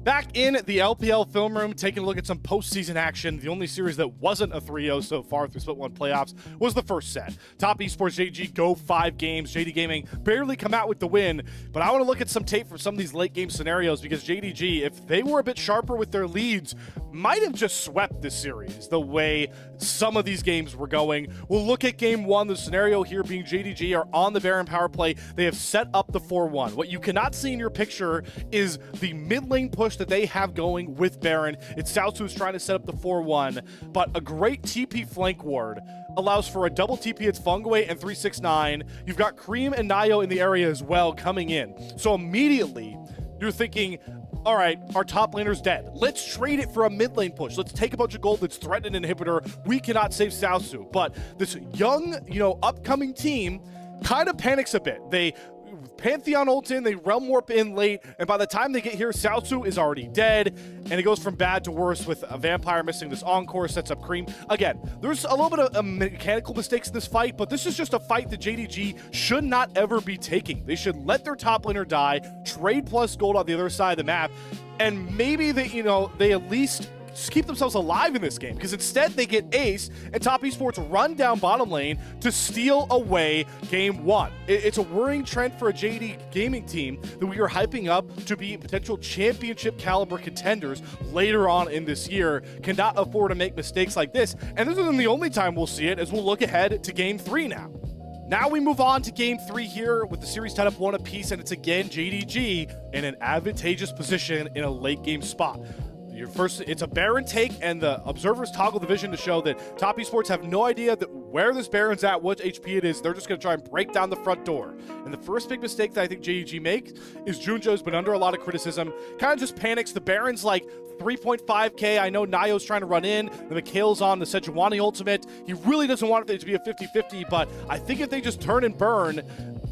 Back in the LPL film room, taking a look at some postseason action. The only series that wasn't a 3-0 so far through Split 1 playoffs was the first set. Top Esports JDG go 5 games. JD Gaming barely come out with the win, but I want to look at some tape from some of these late game scenarios because JDG, if they were a bit sharper with their leads, might have just swept this series the way some of these games were going. We'll look at game 1, the scenario here being JDG are on the Baron power play. They have set up the 4-1. What you cannot see in your picture is the mid lane push that they have going with Baron. It's South who's trying to set up the 4-1, but a great TP flank ward allows for a double TP. It's Fungway and 369. You've got Cream and Nayo in the area as well coming in. So immediately you're thinking, all right, our top laner's dead. Let's trade it for a mid lane push. Let's take a bunch of gold that's threatening an inhibitor. We cannot save South. But this young, upcoming team kind of panics a bit. They Pantheon ult in, they Realm Warp in late, and by the time they get here, Saosu is already dead, and it goes from bad to worse with a Vampire missing this Encore, sets up Cream. Again, there's a little bit of mechanical mistakes in this fight, but this is just a fight that JDG should not ever be taking. They should let their top laner die, trade plus gold on the other side of the map, and maybe they at least just keep themselves alive in this game, because instead they get ace and Top Esports run down bottom lane to steal away game 1. It's a worrying trend for a JD gaming team that we are hyping up to be potential championship caliber contenders later on in this year. Cannot afford to make mistakes like this, and this isn't the only time we'll see it, as we'll look ahead to game 3 now. Now we move on to game 3 here with the series tied up 1 apiece, and it's again JDG in an advantageous position in a late game spot. It's a Baron take, and the observers toggle the vision to show that Top Esports have no idea where this Baron's at, what HP it is. They're just going to try and break down the front door. And the first big mistake that I think JDG makes is Junjo's been under a lot of criticism. Kind of just panics. The Baron's like 3.5k. I know Nayo's trying to run in. The Mikhail's on the Sejuani ultimate. He really doesn't want it to be a 50-50, but I think if they just turn and burn,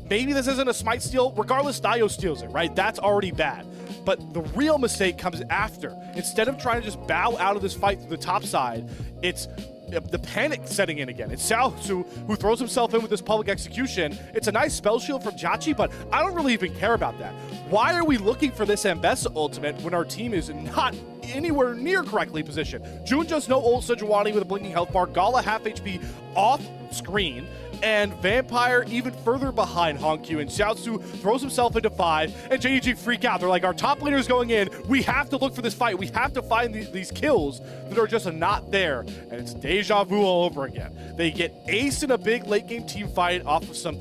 maybe this isn't a smite steal. Regardless, Nayo steals it, right? That's already bad. But the real mistake comes after. Instead of trying to just bow out of this fight through the top side, it's the panic setting in again. It's Saosu who throws himself in with this public execution. It's a nice spell shield from Jachi, but I don't really even care about that. Why are we looking for this Ambessa ultimate when our team is not anywhere near correctly positioned? Junjo's no ult, Sejuani with a blinking health bar, Gala half HP off screen, and Vampire even further behind Honkyu, and Xiaozu throws himself into 5, and JDG freak out. They're like, our top laner is going in. We have to look for this fight. We have to find these kills that are just not there, and it's deja vu all over again. They get ace in a big late game team fight off of some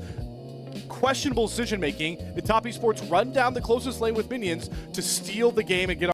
questionable decision making. The Top Esports run down the closest lane with minions to steal the game and get